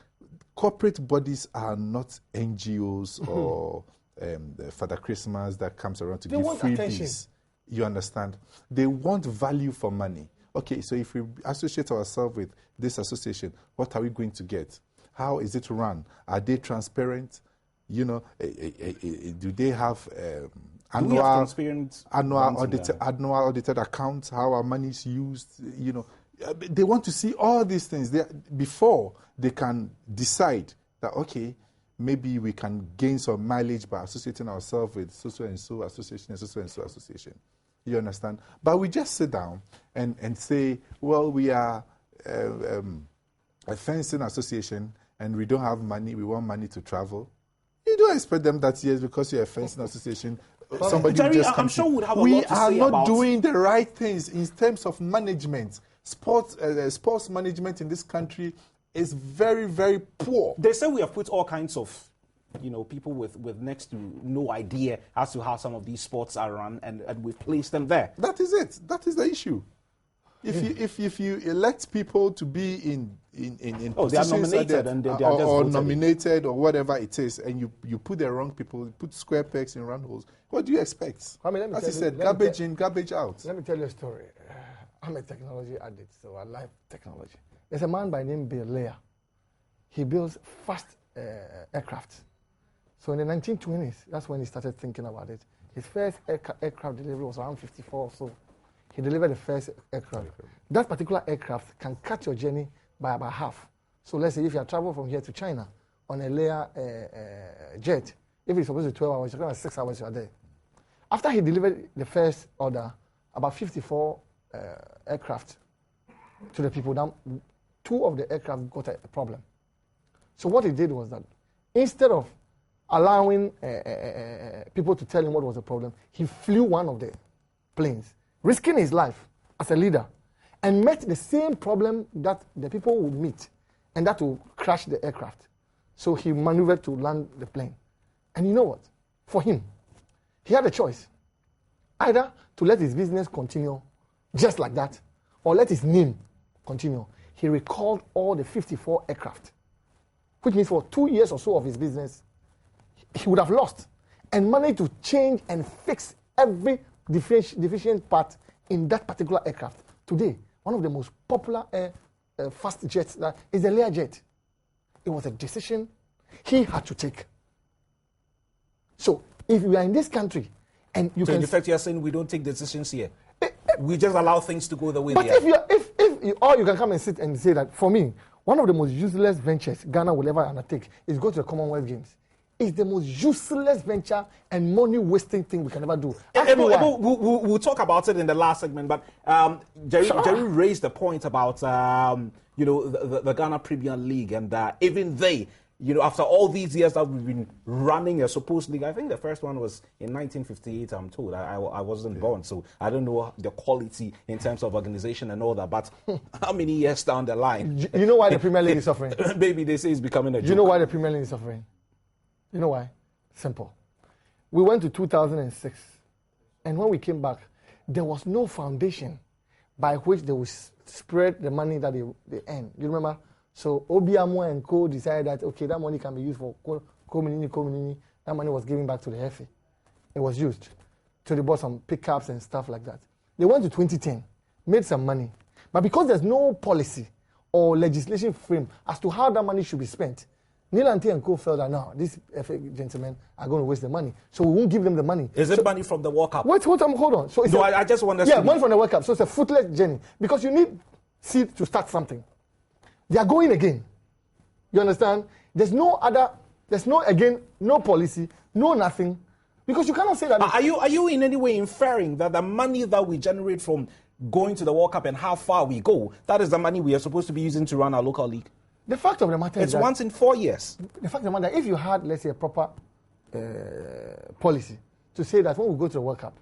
corporate bodies are not NGOs or the Father Christmas that comes around to give freebies. You understand? They want value for money. Okay, so if we associate ourselves with this association, what are we going to get? How is it run? Are they transparent? Do they have annual audited accounts? How our money is used? They want to see all these things before they can decide that, okay, maybe we can gain some mileage by associating ourselves with so-and-so association and so-and-so association. You understand? But we just sit down and say, well, we are a fencing association and we don't have money, we want money to travel. You don't expect them that, yes, because you're a fencing association, somebody will just come. I'm sure would have a we lot to are say not about doing the right things in terms of management. Sports management in this country is very, very poor. They say we have put all kinds of people with next to no idea as to how some of these sports are run, and we've placed them there. That is it. That is the issue. If you elect people to be in they are nominated and they are just or nominated or whatever it is, and you put the wrong people, you put square pegs in round holes, what do you expect? As you said, garbage in, garbage out. Let me tell you a story. I'm a technology addict, so I like technology. There's a man by the name of Delali. He builds fast aircraft. So in the 1920s, that's when he started thinking about it. His first aircraft delivery was around 54 or so. He delivered the first aircraft. That particular aircraft can cut your journey by about half. So let's say if you are traveling from here to China on a Lear jet, if it's supposed to be 12 hours, you're going to 6 hours, you are there. After he delivered the first order, about 54 aircraft to the people. Now, 2 of the aircraft got a problem. So what he did was that instead of allowing people to tell him what was the problem, he flew one of the planes, risking his life as a leader, and met the same problem that the people would meet, and that will crash the aircraft. So he maneuvered to land the plane. And you know what? For him, he had a choice. Either to let his business continue just like that, or let his name continue. He recalled all the 54 aircraft, which means for 2 years or so of his business, he would have lost, and managed to change and fix every deficient part in that particular aircraft. Today, one of the most popular fast jets is the Lear jet. It was a decision he had to take. So, if we are in this country, and you so can... in effect, you're saying we don't take decisions here. We just allow things to go the way but they are. Or you can come and sit and say that, for me, one of the most useless ventures Ghana will ever undertake is go to the Commonwealth Games. is the most useless venture and money-wasting thing we can ever do. We'll talk about it in the last segment, but Jerry raised the point about the Ghana Premier League, and even they, after all these years that we've been running a supposed league, I think the first one was in 1958, I'm told. I wasn't born, so I don't know the quality in terms of organization and all that, but how many years down the line? You know why the Premier League is suffering? Maybe they say it's becoming a joke. You know why the Premier League is suffering? You know why? Simple. We went to 2006, and when we came back, there was no foundation by which they would spread the money that they earn. You remember? So Obiamo and Co decided that, okay, that money can be used for community. That money was given back to the FA. It was used. So they bought some pickups and stuff like that. They went to 2010, made some money. But because there's no policy or legislation frame as to how that money should be spent, Nilanti and Co felt that, no, these FA gentlemen are going to waste the money. So we won't give them the money. Is it money from the World Cup? Wait, hold on. So I just want to Yeah, money from the World Cup. So it's a footless journey. Because you need seed to start something. They are going again. You understand? There's no policy, no nothing. Because you cannot say that. Are you in any way inferring that the money that we generate from going to the World Cup and how far we go, that is the money we are supposed to be using to run our local league? The fact of the matter is it's once in 4 years. The fact of the matter, if you had, let's say, a proper policy to say that when we go to the World Cup,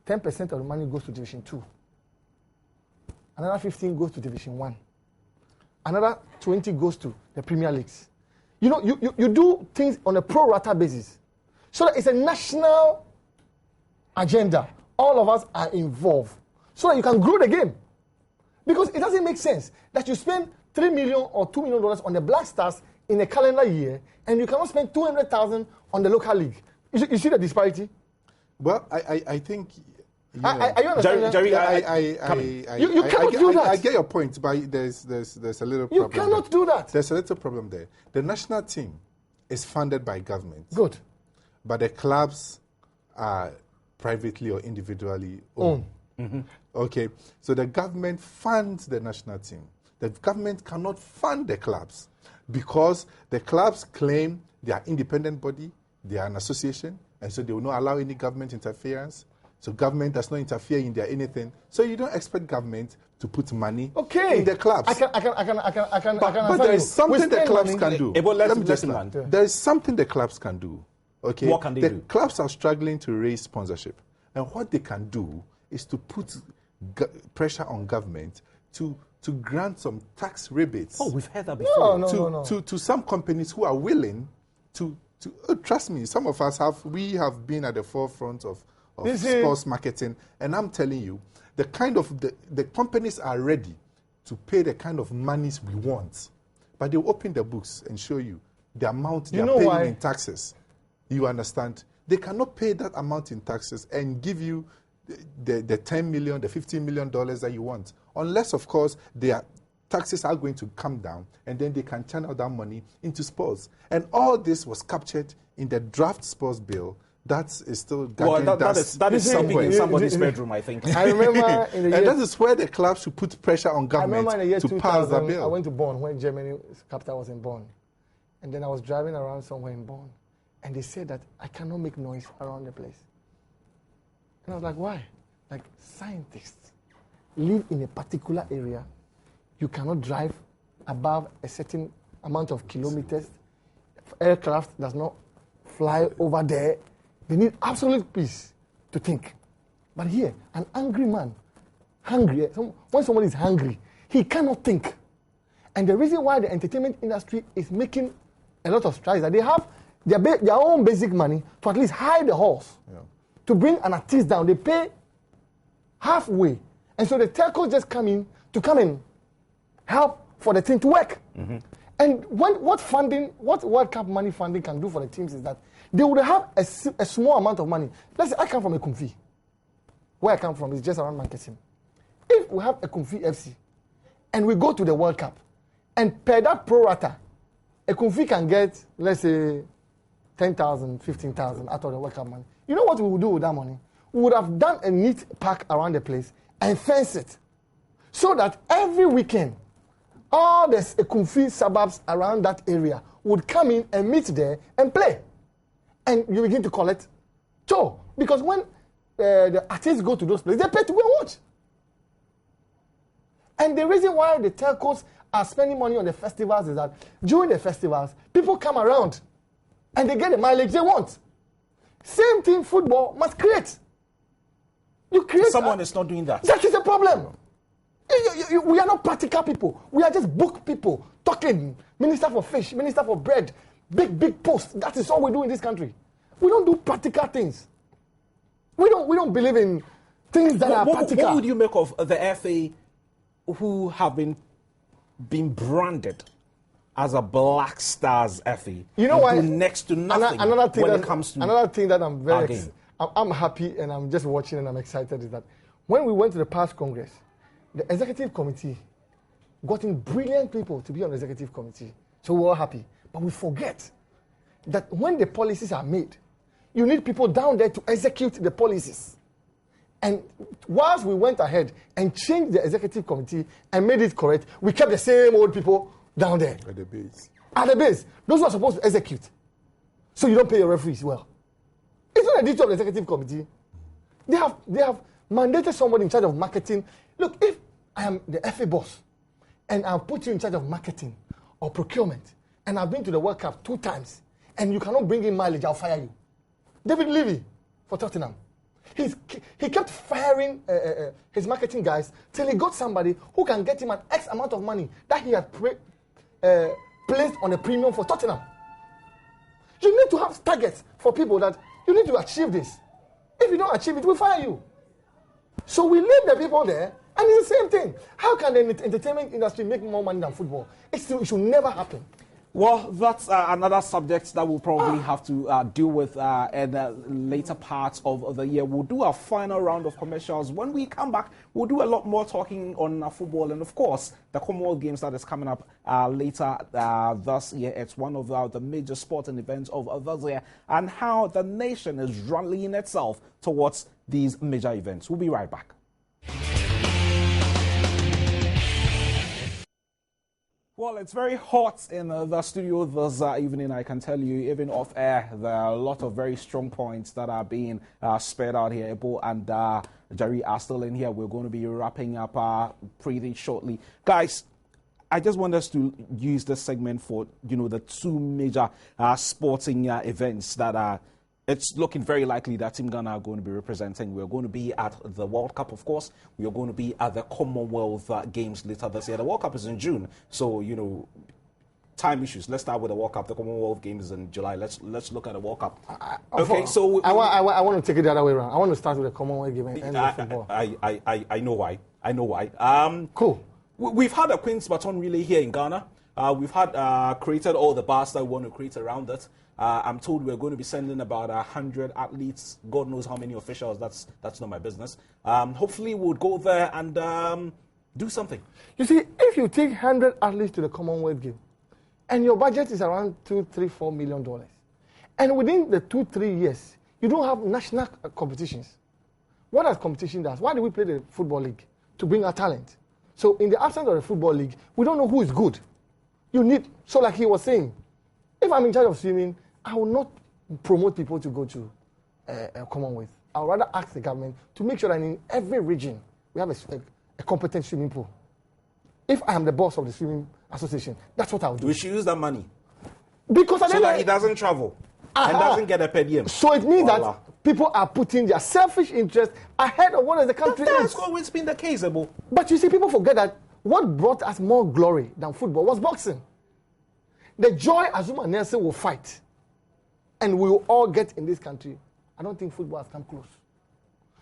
10% of the money goes to Division 2, another 15 goes to Division 1, another 20 goes to the Premier Leagues. You do things on a pro rata basis, so that it's a national agenda. All of us are involved, so that you can grow the game. Because it doesn't make sense that you spend $3 million or $2 million on the Black Stars in a calendar year, and you cannot spend $200,000 on the local league. You see the disparity? Well, I think. Are you understanding? Jerry, you cannot do that. I get your point, but there's a little problem. You cannot do that. There's a little problem there. The national team is funded by government. Good. But the clubs are privately or individually owned. Mm-hmm. Okay, so the government funds the national team. The government cannot fund the clubs because the clubs claim they are independent body, they are an association, and so they will not allow any government interference. So government does not interfere in their anything. So you don't expect government to put money in the clubs. But there is something the clubs can do. There is something the clubs can do. Okay, what can they do? The clubs are struggling to raise sponsorship, and what they can do is to put pressure on government to grant some tax rebates. Oh, we've heard that before. No. To some companies who are willing to trust me, some of us have been at the forefront of sports marketing, and I'm telling you, the companies are ready to pay the kind of monies we want, but they will open the books and show you the amount they are paying in taxes. You understand? They cannot pay that amount in taxes and give you the $10 million, the $15 million that you want, unless, of course, their taxes are going to come down, and then they can channel that money into sports. And all this was captured in the draft sports bill. That is still that is something in somebody's bedroom, I think. I remember and that is where the clubs should put pressure on government to pass the bill. I went to Bonn when Germany's capital was in Bonn. And then I was driving around somewhere in Bonn. And they said that I cannot make noise around the place. And I was like, why? Like, scientists live in a particular area. You cannot drive above a certain amount of kilometers. Aircraft does not fly over there. They need absolute peace to think. But here, an angry man, hungry, when someone is hungry, he cannot think. And the reason why the entertainment industry is making a lot of strides, that they have their own basic money to at least hire the halls. Yeah. To bring an artist down, they pay halfway. And so the telcos just come in to come and help for the thing to work. Mm-hmm. And what World Cup money funding can do for the teams is that they would have a small amount of money. Let's say I come from a Kumfi. Where I come from is just around Manchester. If we have a Kumfi FC and we go to the World Cup, and per that pro rata, a Kumfi can get, let's say, 10,000, 15,000 out of the World Cup money. You know what we would do with that money? We would have done a neat park around the place and fence it. So that every weekend, all the Kumfi suburbs around that area would come in and meet there and play. and you begin to collect. So, because when the artists go to those places, they pay to go and watch. And the reason why the telcos are spending money on the festivals is that during the festivals, people come around and they get the mileage they want. Same thing football must create. You create. Someone is not doing that. That is the problem. We are not practical people. We are just book people talking. Minister for fish, minister for bread, big posts. That is all we do in this country. We don't do practical things. We don't believe in things that are practical. What would you make of the FA who have been branded as a Black Stars FA? You know why? Do next to nothing when it comes to another thing that I'm happy and I'm just watching and I'm excited is that when we went to the past Congress, the executive committee got in brilliant people to be on the executive committee. So we're all happy. But we forget that when the policies are made, you need people down there to execute the policies. And whilst we went ahead and changed the executive committee and made it correct, we kept the same old people down there. At the base. At the base. Those who are supposed to execute. So you don't pay your referees well. It's not a duty of the executive committee. They have mandated somebody in charge of marketing. Look, if I am the FA boss and I'll put you in charge of marketing or procurement and I've been to the World Cup 2 times and you cannot bring in mileage, I'll fire you. David Levy for Tottenham. He kept firing his marketing guys till he got somebody who can get him an X amount of money that he had placed on a premium for Tottenham. You need to have targets for people that you need to achieve this. If you don't achieve it, we'll fire you. So we leave the people there, and it's the same thing. How can the entertainment industry make more money than football? It should never happen. Well, that's another subject that we'll probably have to deal with in the later parts of the year. We'll do our final round of commercials. When we come back, we'll do a lot more talking on football and, of course, the Commonwealth Games that is coming up later this year. It's one of the major sporting events of this year, and how the nation is rallying itself towards these major events. We'll be right back. Well, it's very hot in the studio this evening, I can tell you. Even off air, there are a lot of very strong points that are being spared out here. Ebo and Jerry are still in here. We're going to be wrapping up pretty shortly. Guys, I just want us to use this segment for, the 2 major sporting events that are. It's looking very likely that Team Ghana are going to be representing. We're going to be at the World Cup, of course. We are going to be at the Commonwealth Games later this year. The World Cup is in June, so, time issues. Let's start with the World Cup. The Commonwealth Games is in July. Let's look at the World Cup. Okay, so... I want to take it the other way around. I want to start with the Commonwealth Games and end with football. I know why. Cool. We've had a Queen's Baton relay here in Ghana. We've had created all the bars that we want to create around it. I'm told we're going to be sending about 100 athletes. God knows how many officials. That's not my business. Hopefully we'll go there and do something. You see, if you take 100 athletes to the Commonwealth Games, and your budget is around $2, $3, $4 million, and within the 2-3 years, you don't have national competitions. What does competition does? Why do we play the football league? To bring our talent. So in the absence of the football league, we don't know who is good. So like he was saying, if I'm in charge of swimming, I will not promote people to go to a Commonwealth. I would rather ask the government to make sure that in every region we have a competent swimming pool. If I am the boss of the swimming association, that's what I would do. We should use that money. Because so that he doesn't travel and doesn't get a per diem. So it means that people are putting their selfish interest ahead of what the country is. That's always been the case, Ebo. But you see, people forget that what brought us more glory than football was boxing. The joy Azuma Nelson will fight, and we will all get in this country. I don't think football has come close.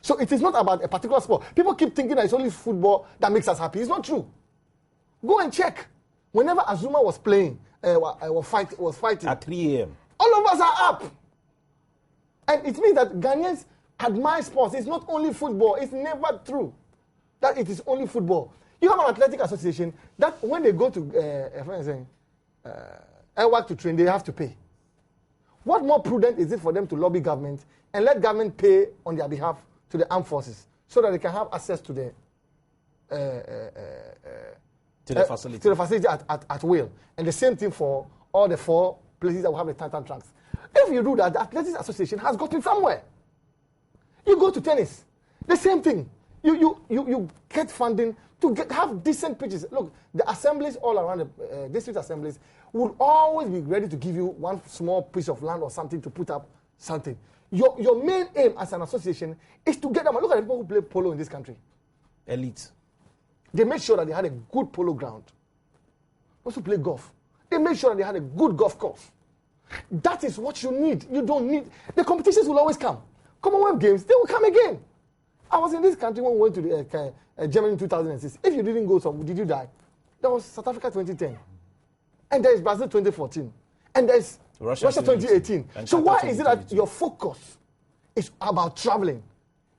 So it is not about a particular sport. People keep thinking that it's only football that makes us happy. It's not true. Go and check. Whenever Azuma was playing, was fighting. At 3 a.m. All of us are up. And it means that Ghanaians admire sports. It's not only football. It's never true that it is only football. You have an athletic association that when they go to Airwork to train, they have to pay. What more prudent is it for them to lobby government and let government pay on their behalf to the armed forces so that they can have access to the facility facility at will? And the same thing for all the 4 places that will have the Titan tracks. If you do that, the Athletics Association has gotten somewhere. You go to tennis, the same thing. You get funding to have decent pitches. Look, the assemblies all around the district assemblies would always be ready to give you one small piece of land or something to put up something. Your main aim as an association is to get them. Look at the people who play polo in this country. Elite. They made sure that they had a good polo ground. Also play golf. They made sure that they had a good golf course. That is what you need. You don't need... The competitions will always come. Commonwealth Games, they will come again. I was in this country when we went to the Germany in 2006. If you didn't go, did you die? There was South Africa 2010. And there is Brazil 2014. And there is Russia 2018. So why is it that your focus is about traveling?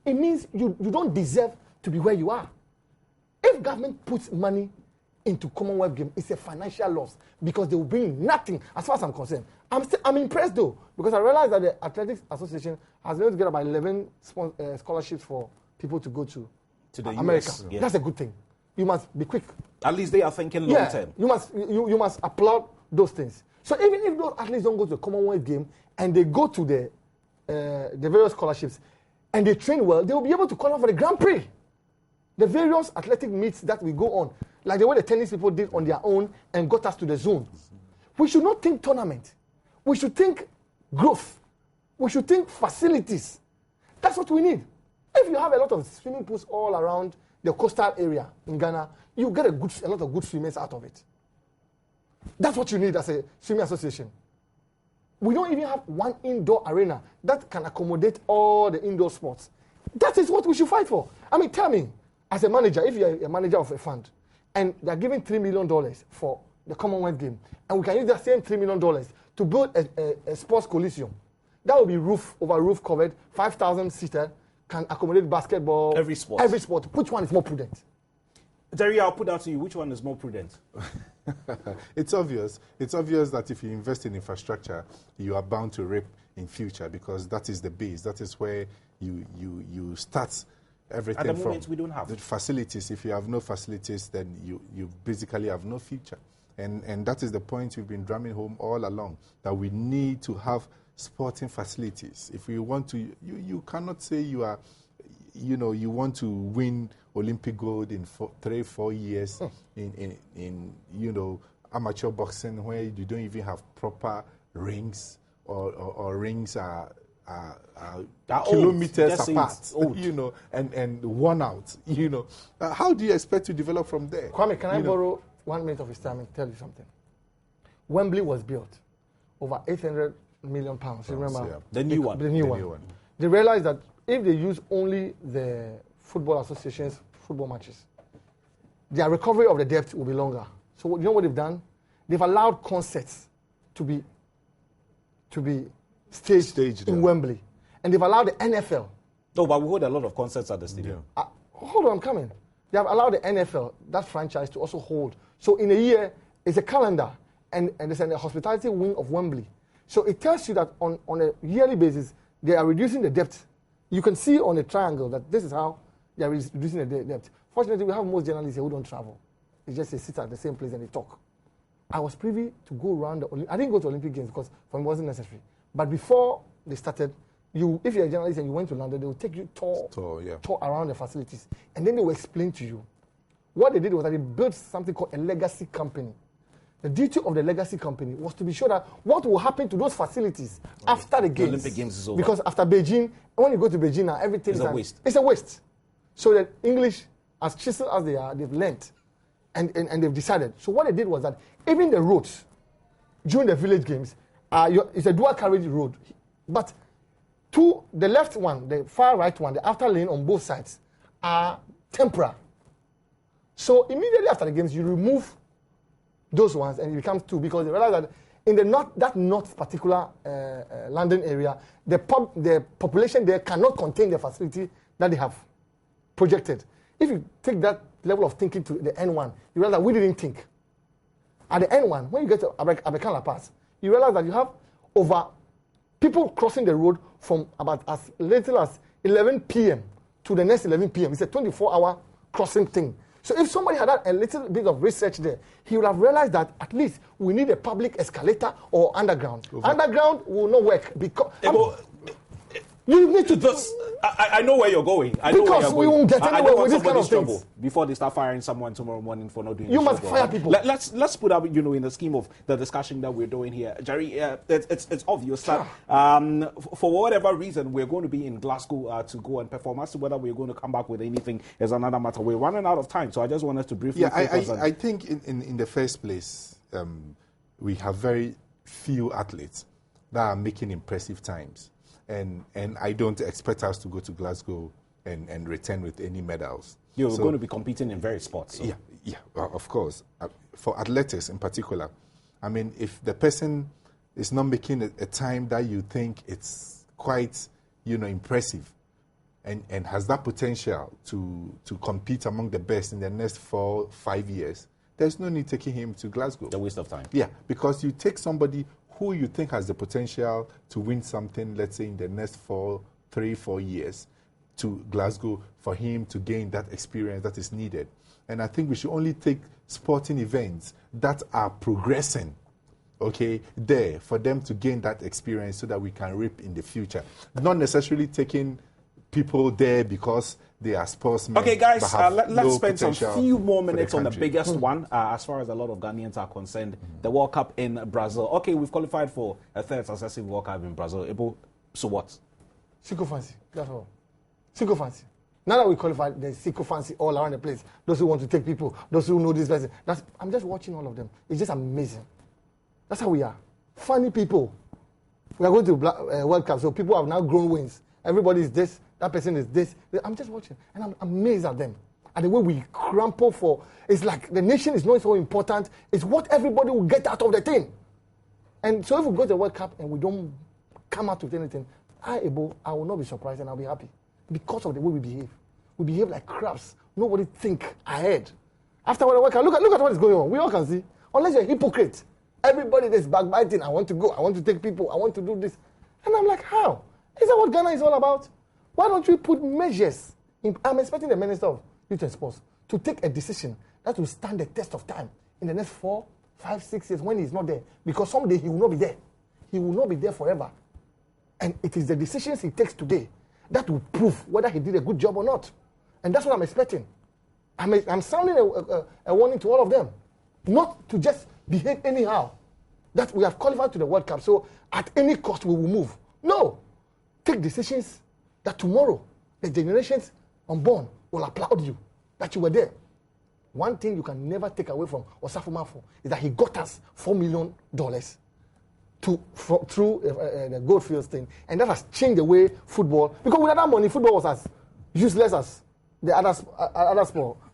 It means you don't deserve to be where you are. If government puts money into Commonwealth Games, it's a financial loss because they will bring nothing as far as I'm concerned. I'm impressed though, because I realized that the Athletics Association has been able to get about 11 scholarships for people to go to the America. US. Yeah. That's a good thing. You must be quick. At least they are thinking long term. You must applaud those things. So even if those athletes don't go to the Commonwealth Game and they go to the various scholarships and they train well, they will be able to qualify for the Grand Prix. The various athletic meets that we go on, like the way the tennis people did on their own and got us to the zone. We should not think tournament. We should think growth. We should think facilities. That's what we need. If you have a lot of swimming pools all around the coastal area in Ghana, you get a lot of good swimmers out of it. That's what you need as a swimming association. We don't even have one indoor arena that can accommodate all the indoor sports. That is what we should fight for. I mean, tell me, as a manager, if you're a manager of a fund, and they're giving $3 million for the Commonwealth Game, and we can use that same $3 million to build a sports coliseum, that will be roof over roof covered, 5,000 seater, can accommodate basketball. Every sport. Every sport. Which one is more prudent? Jerry, I'll put that to you. Which one is more prudent? It's obvious. It's obvious that if you invest in infrastructure, you are bound to reap in future because that is the base. That is where you start everything. At the moment, we don't have the facilities. If you have no facilities, then you basically have no future. And that is the point we've been drumming home all along, that we need to have sporting facilities. If we want to, you cannot say you want to win Olympic gold in 3-4 years in amateur boxing where you don't even have proper rings or rings are kilometers apart, and worn out. How do you expect to develop from there? Kwame, can I borrow 1 minute of his time and tell you something? Wembley was built over 800 million pounds. You remember? Yeah. The new one. The new one. They realized that if they use only the football association's football matches, their recovery of the debt will be longer. So you know what they've done? They've allowed concerts to be staged in Wembley. And they've allowed the NFL. No, but we hold a lot of concerts at the stadium. Hold on, I'm coming. They have allowed the NFL, that franchise, to also hold. So in a year, it's a calendar. And there's a hospitality wing of Wembley. So it tells you that on a yearly basis, they are reducing the debt. You can see on a triangle that this is how they are reducing the debt. Fortunately, we have most journalists here who don't travel. It's just they sit at the same place and they talk. I was privy to go around I didn't go to Olympic Games because for me it wasn't necessary. But before they started, if you're a journalist and you went to London, they would take you tour around the facilities. And then they will explain to you. What they did was that they built something called a legacy company. The duty of the legacy company was to be sure that what will happen to those facilities after the Games. Olympic Games is over. Because after Beijing, when you go to Beijing now, everything is a waste. It's a waste. So the English, as chiseled as they are, they've learnt and they've decided. So what they did was that even the roads during the village games, it's a dual carriage road. But to the left one, the far right one, the outer lane on both sides are temporary. So immediately after the games, you remove those ones and it becomes two because they realize that in that north particular London area, the population there cannot contain the facility that they have projected. If you take that level of thinking to the N1, you realize that we didn't think. At the N1, when you get to Abekan La Paz, you realize that you have over people crossing the road from about as little as 11 p.m. to the next 11 p.m. It's a 24-hour crossing thing. So if somebody had done a little bit of research there, he would have realized that at least we need a public escalator or underground. Underground will not work because... you need to... I know where you're going. I know where you're going. We won't get anywhere with this kind of things. Before they start firing someone tomorrow morning for not doing you must fire people. Let's put up, in the scheme of the discussion that we're doing here. Jerry, it's obvious that for whatever reason we're going to be in Glasgow to go and perform. As to whether we're going to come back with anything is another matter. We're running out of time, so I just want us to briefly... I think in the first place, we have very few athletes that are making impressive times. And I don't expect us to go to Glasgow and return with any medals. You're going to be competing in various sports. So. Yeah, of course. For athletics in particular, I mean, if the person is not making a time that you think it's quite, impressive and has that potential to compete among the best in the next 4-5 years, there's no need taking him to Glasgow. A waste of time. Yeah, because you take somebody who you think has the potential to win something, let's say in the next 3-4 years, to Glasgow for him to gain that experience that is needed. And I think we should only take sporting events that are progressing, there for them to gain that experience so that we can reap in the future. Not necessarily taking people there because they are sportsmen. Okay, guys, let's spend some few more minutes on the biggest one, as far as a lot of Ghanaians are concerned, the World Cup in Brazil. Okay, we've qualified for a third successive World Cup in Brazil. So what? Sycophancy, that's all. Sycophancy. Now that we qualified, there's sycophancy all around the place. Those who want to take people, those who know this person. I'm just watching all of them. It's just amazing. That's how we are. Funny people. We are going to World Cup, so people have now grown wings. Everybody is this. That person is this. I'm just watching, and I'm amazed at them. And the way we crumple for, it's like the nation is not so important. It's what everybody will get out of the thing. And so if we go to the World Cup and we don't come out with anything, I will not be surprised and I'll be happy. Because of the way we behave. We behave like crabs. Nobody think ahead. After the World Cup, look at what is going on. We all can see. Unless you're a hypocrite. Everybody is backbiting. I want to go. I want to take people. I want to do this. And I'm like, how? Is that what Ghana is all about? Why don't we put measures? I'm expecting the Minister of Youth and Sports to take a decision that will stand the test of time in the next 4, 5, 6 years when he's not there. Because someday he will not be there. He will not be there forever. And it is the decisions he takes today that will prove whether he did a good job or not. And that's what I'm expecting. I'm sounding a warning to all of them. Not to just behave anyhow. That we have qualified to the World Cup, so at any cost we will move. No. Take decisions that tomorrow the generations unborn will applaud you, that you were there. One thing you can never take away from Osafo Mafo is that he got us $4 million through the Goldfields thing, and that has changed the way football, because without that money, football was as useless as the other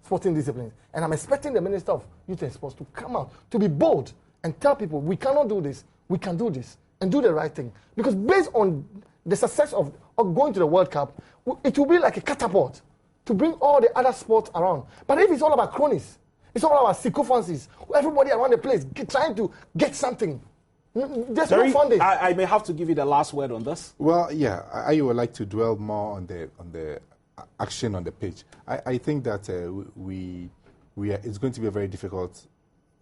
sporting disciplines. And I'm expecting the Minister of Youth and Sports to come out, to be bold, and tell people, we cannot do this, we can do this, and do the right thing. Because based on the success of going to the World Cup, it will be like a catapult to bring all the other sports around. But if it's all about cronies, it's all about sycophancies, everybody around the place trying to get something, there's no funding. I may have to give you the last word on this. Well, yeah, I would like to dwell more on the action on the pitch. I think that it's going to be a very difficult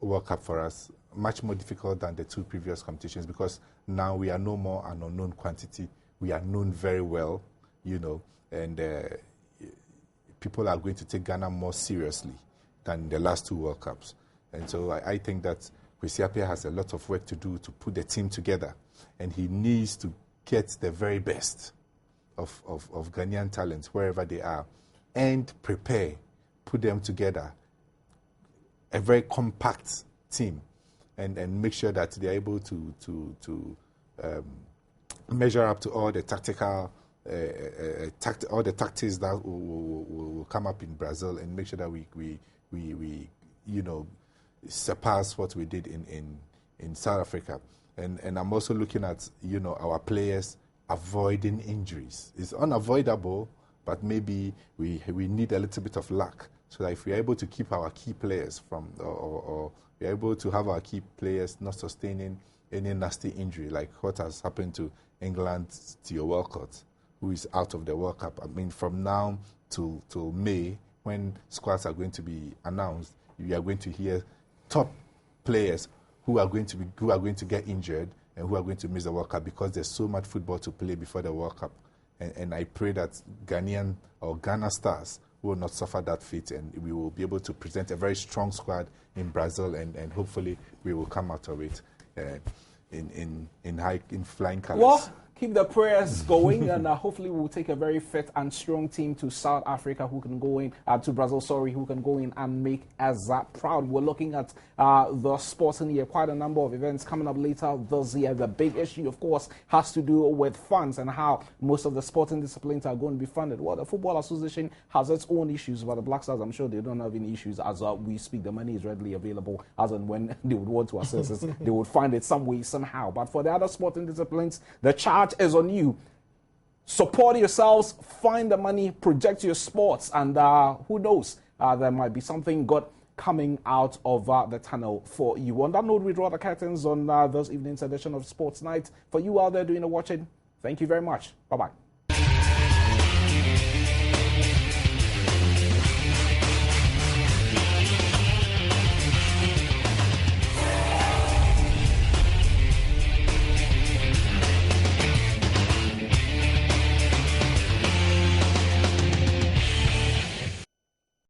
World Cup for us, much more difficult than the two previous competitions, because now we are no more an unknown quantity. We are known very well, and people are going to take Ghana more seriously than the last two World Cups. And so I think that Kwesi Appiah has a lot of work to do to put the team together, and he needs to get the very best of Ghanaian talents wherever they are and put them together, a very compact team, and make sure that they're able to measure up to all the tactical, all the tactics that will come up in Brazil, and make sure that we surpass what we did in South Africa. And I'm also looking at our players avoiding injuries. It's unavoidable, but maybe we need a little bit of luck, so that if we're able to keep our key players or we're able to have our key players not sustaining any nasty injury, like what has happened to England's Theo Walcott, who is out of the World Cup. I mean, from now till May, when squads are going to be announced, you are going to hear top players who are going to get injured and who are going to miss the World Cup because there's so much football to play before the World Cup. And I pray that Ghana Stars will not suffer that fate, and we will be able to present a very strong squad in Brazil, and hopefully we will come out of it in flying colours. Well, keep the prayers going, and hopefully we'll take a very fit and strong team to South Africa who can go in, to Brazil, who can go in and make us proud. We're looking at the sporting year, quite a number of events coming up later this year. The big issue, of course, has to do with funds and how most of the sporting disciplines are going to be funded. Well, the Football Association has its own issues, but the Black Stars, I'm sure they don't have any issues as we speak. The money is readily available, as and when they would want to access it, they would find it some way, somehow. But for the other sporting disciplines, the charge is on you. Support yourselves, find the money, project your sports, and who knows, there might be something good coming out of the tunnel for you. On that note, we draw the curtains on this evening's edition of Sports Night. For you out there doing the watching, thank you very much. Bye-bye.